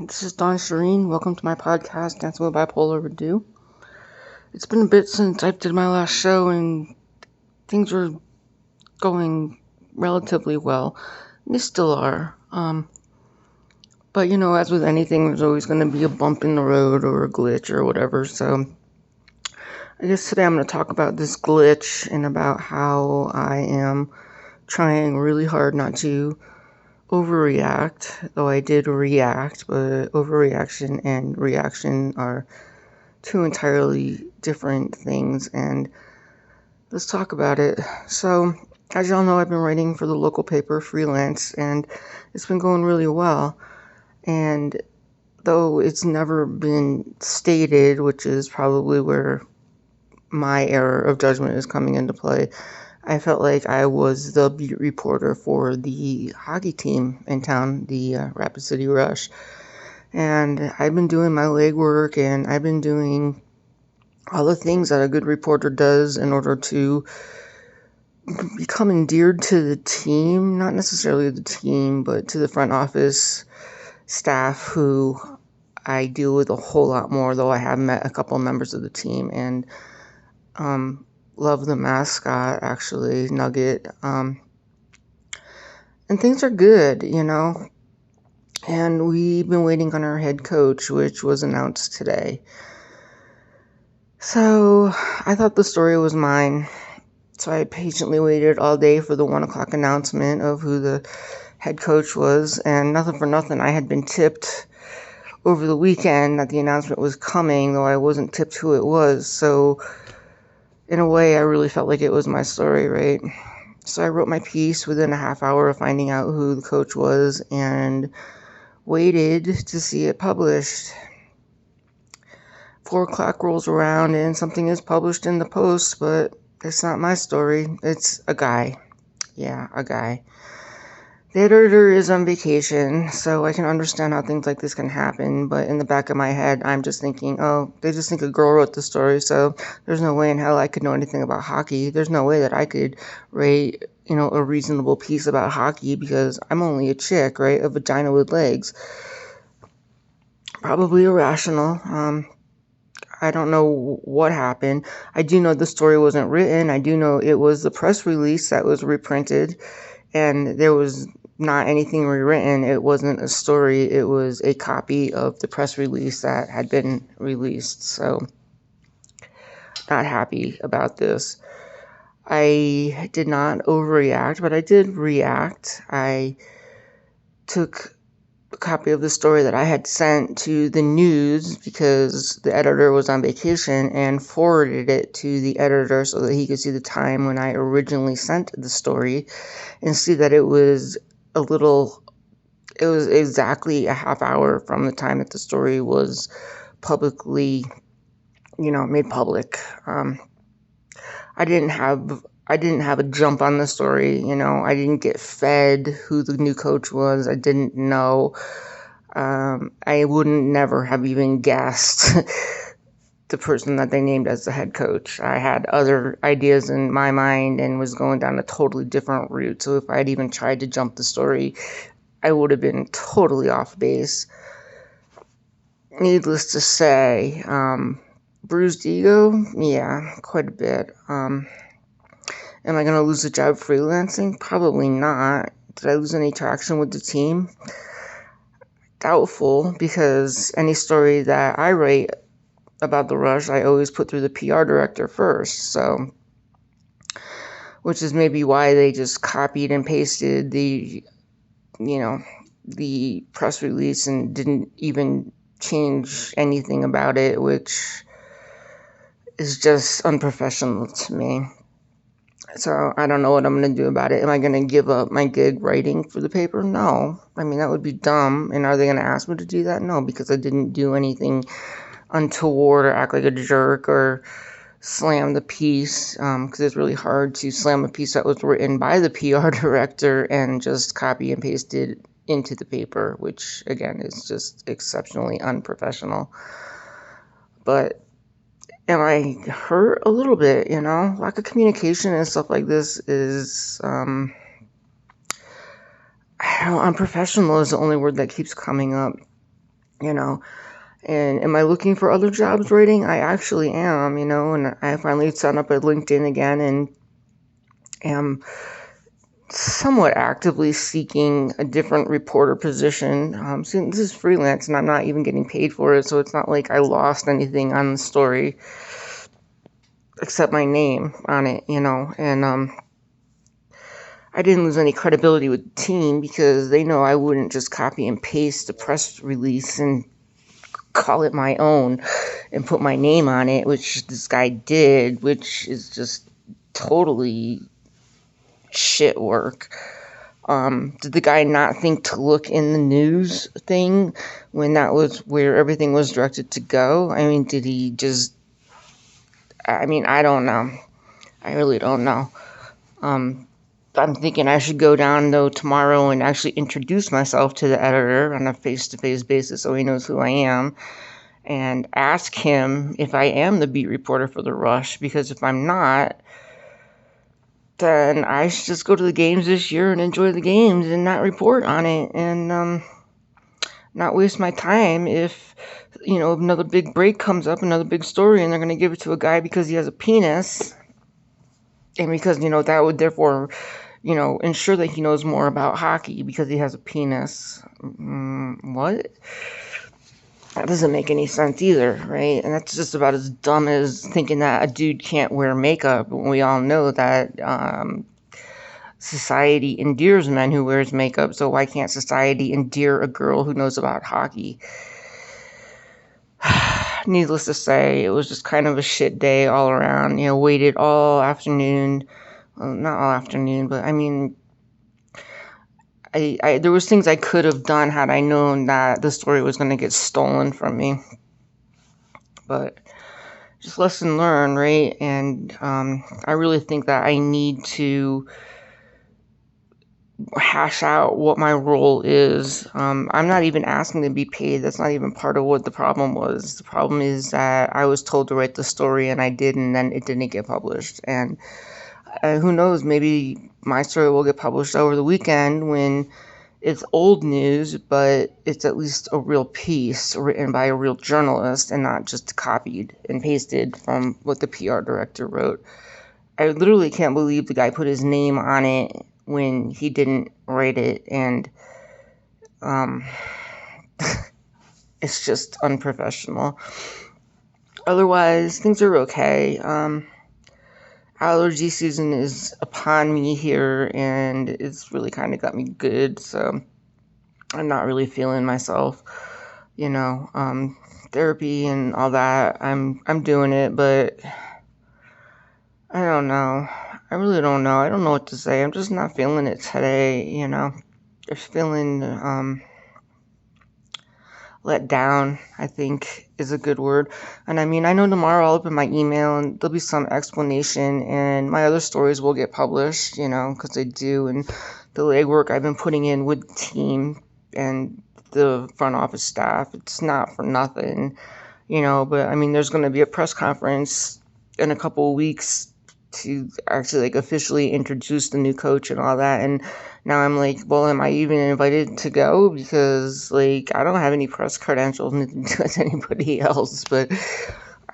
This is Dawn Shireen. Welcome to my podcast, Dancing with Bipolar It's been a bit since I did my last show, and things were going relatively well. They still are. But as with anything, there's always going to be a bump in the road or a glitch or whatever. So I guess today I'm going to talk about this glitch and about how I am trying really hard not to overreact, though I did react, but overreaction and reaction are two entirely different things, and let's talk about it. So, as y'all know, I've been writing for the local paper freelance, and it's been going really well. And though it's never been stated, which is probably where my error of judgment is coming into play, I felt like I was the beat reporter for the hockey team in town, the Rapid City Rush. And I've been doing my legwork, and I've been doing all the things that a good reporter does in order to become endeared to the team, not necessarily the team, but to the front office staff who I deal with a whole lot more, though I have met a couple of members of the team, and love the mascot, actually, Nugget. And things are good, and we've been waiting on our head coach, which was announced today. So I thought the story was mine. So I patiently waited all day for the 1:00 announcement of who the head coach was, and nothing for nothing, I had been tipped over the weekend that the announcement was coming, though I wasn't tipped who it was. So in a way, I really felt like it was my story, right? So I wrote my piece within a half hour of finding out who the coach was and waited to see it published. 4:00 rolls around and something is published in the Post, but it's not my story. It's a guy. Yeah, a guy. The editor is on vacation, so I can understand how things like this can happen, but in the back of my head, I'm just thinking, oh, they just think a girl wrote the story, so there's no way in hell I could know anything about hockey. There's no way that I could write, a reasonable piece about hockey because I'm only a chick, right? A vagina with legs. Probably irrational. I don't know what happened. I do know the story wasn't written. I do know it was the press release that was reprinted, and there was not anything rewritten. It wasn't a story. It was a copy of the press release that had been released. So, not happy about this. I did not overreact, but I did react. I took a copy of the story that I had sent to the news because the editor was on vacation and forwarded it to the editor so that he could see the time when I originally sent the story and see that it was exactly a half hour from the time that the story was publicly, made public. I didn't have a jump on the story, I didn't get fed who the new coach was. I didn't know. I wouldn't never have even guessed the person that they named as the head coach. I had other ideas in my mind and was going down a totally different route. So if I'd even tried to jump the story, I would have been totally off base. Needless to say, bruised ego? Yeah, quite a bit. Am I going to lose a job freelancing? Probably not. Did I lose any traction with the team? Doubtful, because any story that I write about the Rush, I always put through the PR director first. So, which is maybe why they just copied and pasted the press release and didn't even change anything about it, which is just unprofessional to me. So I don't know what I'm going to do about it. Am I going to give up my gig writing for the paper? No. I mean, that would be dumb. And are they going to ask me to do that? No, because I didn't do anything untoward or act like a jerk or slam the piece, because it's really hard to slam a piece that was written by the PR director and just copy and paste it into the paper, which, again, is just exceptionally unprofessional. But am I hurt? A little bit, Lack of communication and stuff like this is, unprofessional is the only word that keeps coming up. you know. And am I looking for other jobs writing? I actually am, and I finally signed up at LinkedIn again and am somewhat actively seeking a different reporter position. So this is freelance and I'm not even getting paid for it, so it's not like I lost anything on the story except my name on it, and I didn't lose any credibility with the team because they know I wouldn't just copy and paste the press release and call it my own and put my name on it, which this guy did, which is just totally shit work. Did the guy not think to look in the news thing when that was where everything was directed to go? I mean, did he just... I don't know. I really don't know. I'm thinking I should go down, though, tomorrow and actually introduce myself to the editor on a face-to-face basis so he knows who I am, and ask him if I am the beat reporter for the Rush, because if I'm not, then I should just go to the games this year and enjoy the games and not report on it, and not waste my time if, another big break comes up, another big story, and they're going to give it to a guy because he has a penis, and because, that would therefore, ensure that he knows more about hockey because he has a penis. What? That doesn't make any sense either, right? And that's just about as dumb as thinking that a dude can't wear makeup. We all know that society endears men who wears makeup, so why can't society endear a girl who knows about hockey? Needless to say, it was just kind of a shit day all around. Waited all afternoon. Well, not all afternoon, but there was things I could have done had I known that the story was going to get stolen from me. But just lesson learned, right? And I really think that I need to hash out what my role is. I'm not even asking to be paid. That's not even part of what the problem was. The problem is that I was told to write the story and I did, and then it didn't get published. And who knows, maybe my story will get published over the weekend when it's old news, but it's at least a real piece written by a real journalist and not just copied and pasted from what the PR director wrote. I literally can't believe the guy put his name on it when he didn't write it, and it's just unprofessional. Otherwise, things are okay. Allergy season is upon me here, and it's really kind of got me good, so I'm not really feeling myself, therapy and all that. I'm doing it, but I don't know. I really don't know. I don't know what to say. I'm just not feeling it today, Just feeling let down, I think is a good word. And I know tomorrow I'll open my email and there'll be some explanation and my other stories will get published, because they do. And the legwork I've been putting in with the team and the front office staff, it's not for nothing, but there's going to be a press conference in a couple of weeks to actually officially introduce the new coach and all that. And now I'm like, well, am I even invited to go? Because I don't have any press credentials, neither does anybody else, but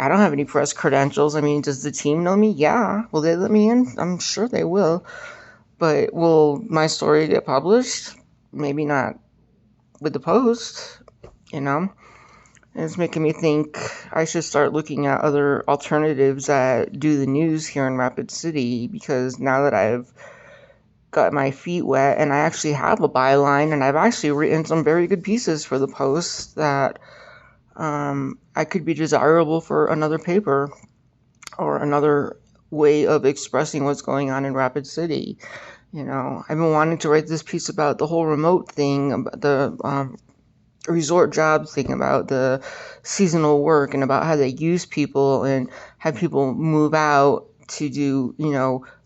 I don't have any press credentials. Does the team know me? Yeah. Will they let me in? I'm sure they will. But will my story get published? Maybe not with the Post, And it's making me think I should start looking at other alternatives that do the news here in Rapid City, because now that I've got my feet wet and I actually have a byline and I've actually written some very good pieces for the Post, that I could be desirable for another paper or another way of expressing what's going on in Rapid City. I've been wanting to write this piece about the whole remote thing, about the resort job thing, about the seasonal work, and about how they use people and have people move out to do,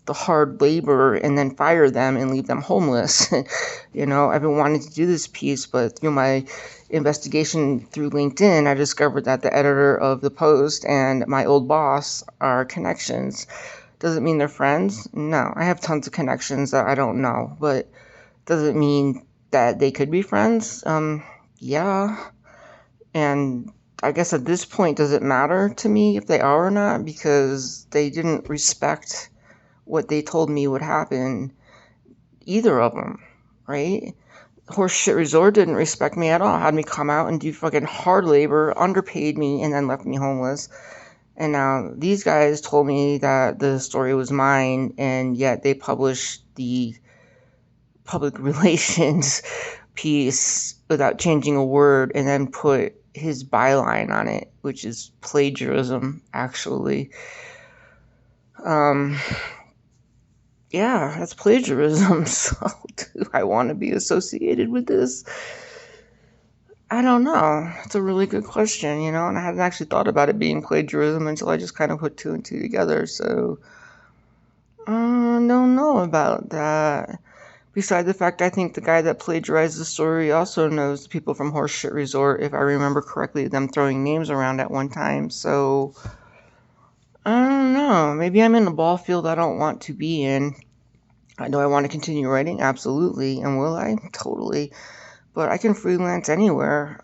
the hard labor and then fire them and leave them homeless. I've been wanting to do this piece, but through my investigation through LinkedIn, I discovered that the editor of the Post and my old boss are connections. Does it mean they're friends? No, I have tons of connections that I don't know, but does it mean that they could be friends? Yeah, And I guess at this point, does it matter to me if they are or not? Because they didn't respect what they told me would happen, either of them, right? Horse Shit Resort didn't respect me at all. Had me come out and do fucking hard labor, underpaid me, and then left me homeless. And now these guys told me that the story was mine, and yet they published the public relations piece without changing a word, and then put his byline on it, which is plagiarism, actually. Yeah, that's plagiarism. So do I want to be associated with this? I don't know. It's a really good question, and I hadn't actually thought about it being plagiarism until I just kind of put two and two together, so I don't know about that. Besides the fact, I think the guy that plagiarized the story also knows the people from Horse Shit Resort, if I remember correctly, them throwing names around at one time, so I don't know. Maybe I'm in a ball field I don't want to be in. Do I want to continue writing? Absolutely. And will I? Totally. But I can freelance anywhere.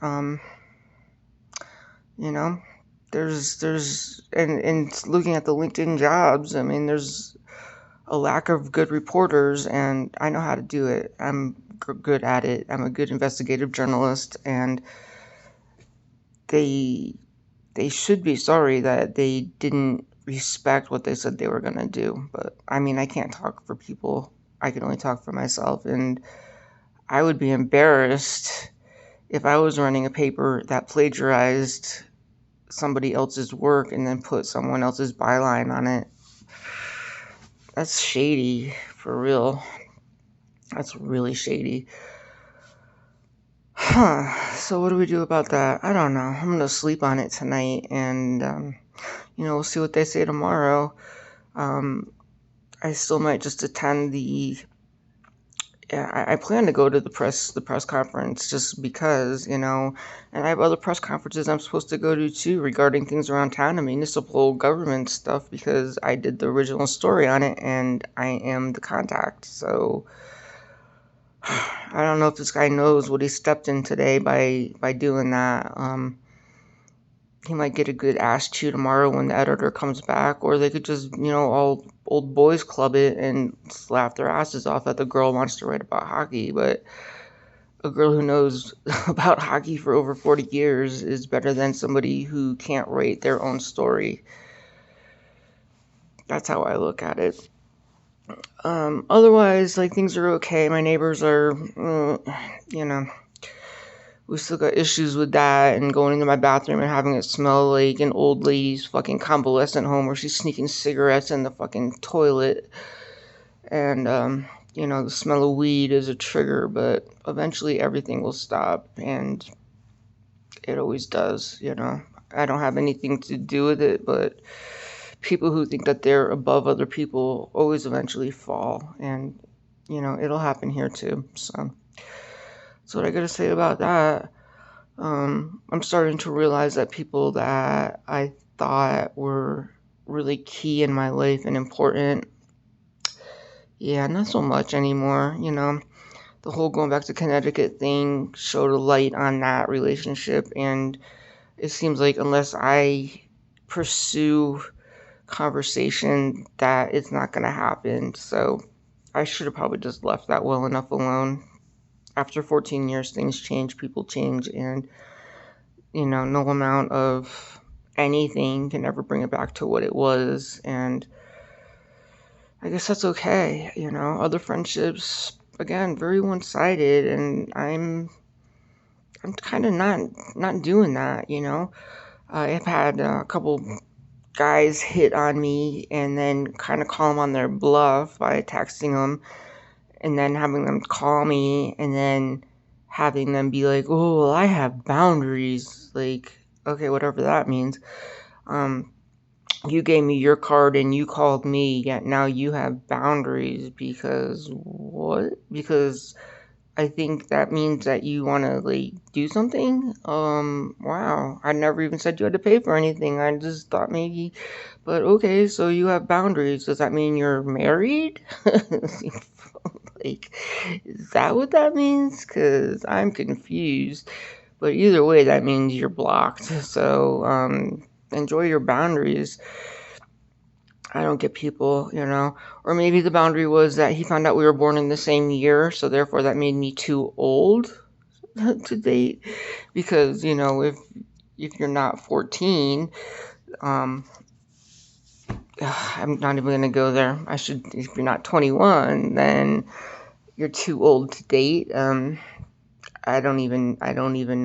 There's and looking at the LinkedIn jobs, I mean, there's a lack of good reporters, and I know how to do it. I'm good at it. I'm a good investigative journalist, and they should be sorry that they didn't respect what they said they were going to do. But I mean, I can't talk for people. I can only talk for myself, and I would be embarrassed if I was running a paper that plagiarized somebody else's work and then put someone else's byline on it. That's shady, for real. That's really shady. So what do we do about that? I don't know. I'm going to sleep on it tonight, and, we'll see what they say tomorrow. I still might just attend I plan to go to the press conference just because, and I have other press conferences I'm supposed to go to too regarding things around town and municipal government stuff, because I did the original story on it and I am the contact. So I don't know if this guy knows what he stepped in today by doing that. He might get a good ass chew tomorrow when the editor comes back, or they could just, all old boys club it and laugh their asses off that the girl wants to write about hockey. But a girl who knows about hockey for over 40 years is better than somebody who can't write their own story. That's how I look at it. Otherwise, things are okay. My neighbors are, we still got issues with that, and going into my bathroom and having it smell like an old lady's fucking convalescent home where she's sneaking cigarettes in the fucking toilet. And, the smell of weed is a trigger, but eventually everything will stop, and it always does, I don't have anything to do with it, but people who think that they're above other people always eventually fall, and, it'll happen here too, so that's what I gotta say about that. I'm starting to realize that people that I thought were really key in my life and important, not so much anymore, The whole going back to Connecticut thing showed a light on that relationship, and it seems like unless I pursue conversation, that it's not going to happen. So I should have probably just left that well enough alone. After 14 years, things change, people change, and, no amount of anything can ever bring it back to what it was, and I guess that's okay, Other friendships, again, very one-sided, and I'm kind of not doing that, I've had a couple guys hit on me and then kind of call them on their bluff by texting them, and then having them call me, and then having them be like, oh, well, I have boundaries. Like, okay, whatever that means. You gave me your card and you called me, yet now you have boundaries because what? Because I think that means that you want to, do something? Wow. I never even said you had to pay for anything. I just thought maybe, but okay, so you have boundaries. Does that mean you're married? Is that what that means? Because I'm confused. But either way, that means you're blocked. So enjoy your boundaries. I don't get people, or maybe the boundary was that he found out we were born in the same year, so therefore that made me too old to date. Because, if you're not 14, I'm not even going to go there. If you're not 21, then you're too old to date. I don't even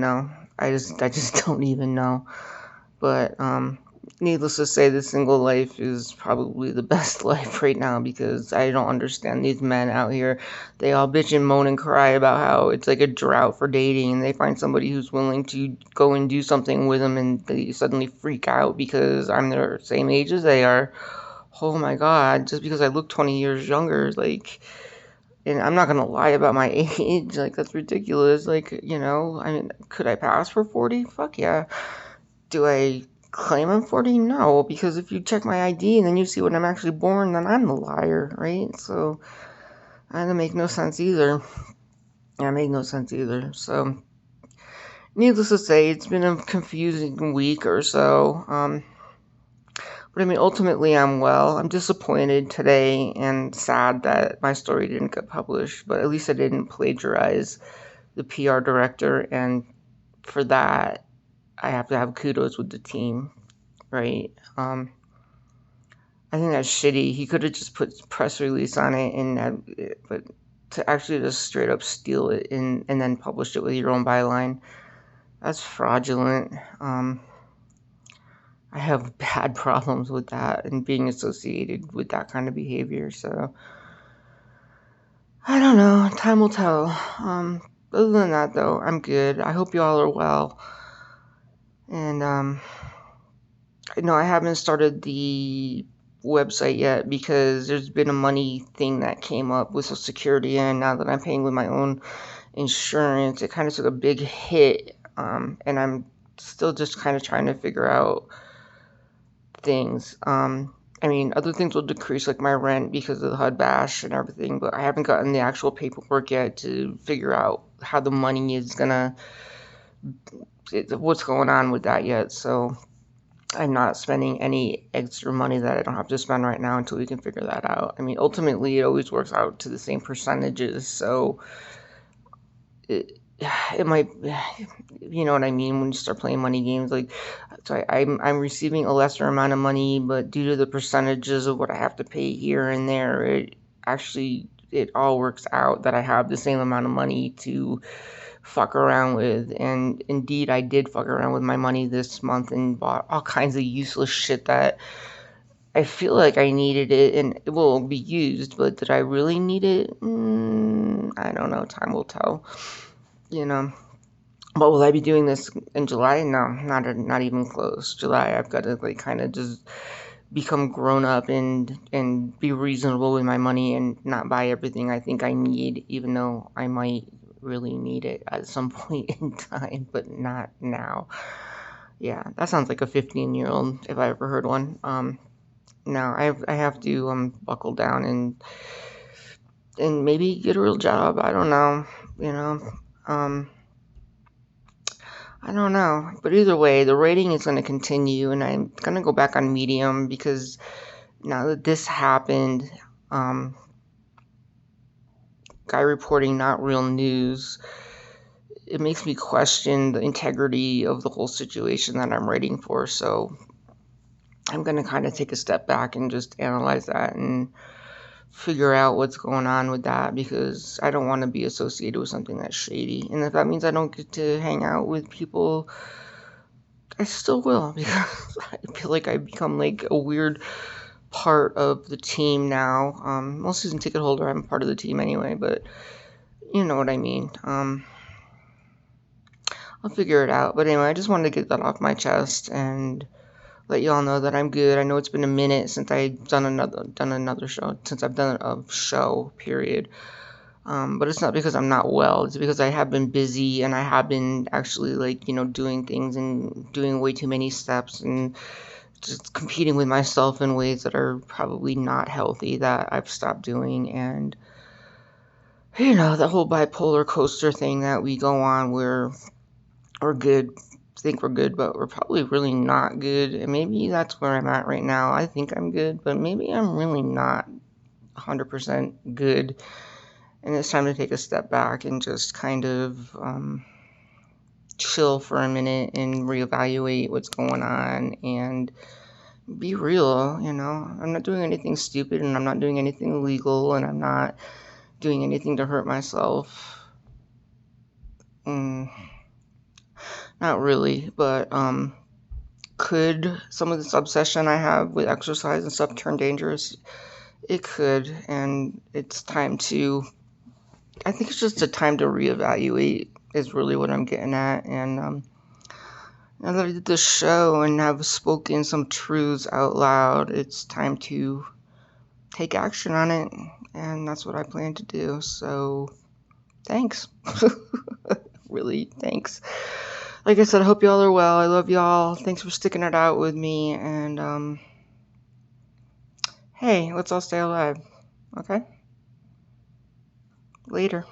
know. I just don't even know. But, needless to say, the single life is probably the best life right now, because I don't understand these men out here. They all bitch and moan and cry about how it's like a drought for dating, and they find somebody who's willing to go and do something with them, and they suddenly freak out because I'm their same age as they are. Oh my God, just because I look 20 years younger, and I'm not gonna lie about my age, that's ridiculous. I mean, could I pass for 40? Fuck yeah. Do I claim I'm 40? No, because if you check my ID and then you see when I'm actually born, then I'm the liar, right? So that make no sense either. So, needless to say, it's been a confusing week or so. But I mean, ultimately, I'm well. I'm disappointed today and sad that my story didn't get published, but at least I didn't plagiarize the PR director, and for that, I have to have kudos with the team, right? I think that's shitty. He could have just put press release on it, but to actually just straight up steal it and then publish it with your own byline, that's fraudulent. I have bad problems with that and being associated with that kind of behavior. So I don't know. Time will tell. Other than that, though, I'm good. I hope you all are well. And I haven't started the website yet because there's been a money thing that came up with Social Security, and now that I'm paying with my own insurance, it kind of took a big hit. And I'm still just kind of trying to figure out things. I mean, other things will decrease, like my rent, because of the HUD bash and everything, but I haven't gotten the actual paperwork yet to figure out how the money is what's going on with that yet. So I'm not spending any extra money that I don't have to spend right now until we can figure that out. I mean, ultimately, it always works out to the same percentages, so it might, you know what I mean, when you start playing money games. So I'm receiving a lesser amount of money, but due to the percentages of what I have to pay here and there, it all works out that I have the same amount of money to fuck around with. And indeed, I did fuck around with my money this month and bought all kinds of useless shit that I feel like I needed it and it will be used, but did I really need it? I don't know. Time will tell. But will I be doing this in July? No, not even close. July, I've got to kind of just become grown up and be reasonable with my money and not buy everything I think I need, even though I might really need it at some point in time, but not now. Yeah, that sounds like a 15-year-old if I ever heard one. No, I have to buckle down and maybe get a real job. I don't know, I don't know, but either way, the rating is going to continue, and I'm going to go back on Medium because now that this happened, guy reporting not real news, it makes me question the integrity of the whole situation that I'm writing for. So I'm going to kind of take a step back and just analyze that and figure out what's going on with that, because I don't want to be associated with something that's shady. And if that means I don't get to hang out with people, I still will, because I feel like I've become like a weird part of the team now. Well, season ticket holder, I'm part of the team anyway, but you know what I mean. I'll figure it out. But anyway, I just wanted to get that off my chest and let y'all know that I'm good. I know it's been a minute since I've done another show, since I've done a show, period. But it's not because I'm not well. It's because I have been busy and I have been actually doing things and doing way too many steps and just competing with myself in ways that are probably not healthy that I've stopped doing. And the whole bipolar coaster thing that we go on where we're good, think we're good, but we're probably really not good. And maybe that's where I'm at right now. I think I'm good, but maybe I'm really not 100% good. And it's time to take a step back and just kind of chill for a minute and reevaluate what's going on and be real. I'm not doing anything stupid, and I'm not doing anything illegal, and I'm not doing anything to hurt myself. Not really, but could some of this obsession I have with exercise and stuff turn dangerous? It could, and it's time to, I think it's just a time to reevaluate is really what I'm getting at. And now that I did this show and have spoken some truths out loud, it's time to take action on it, and that's what I plan to do. So thanks. Really, thanks. Like I said, I hope y'all are well. I love y'all. Thanks for sticking it out with me. And hey, let's all stay alive. Okay? Later.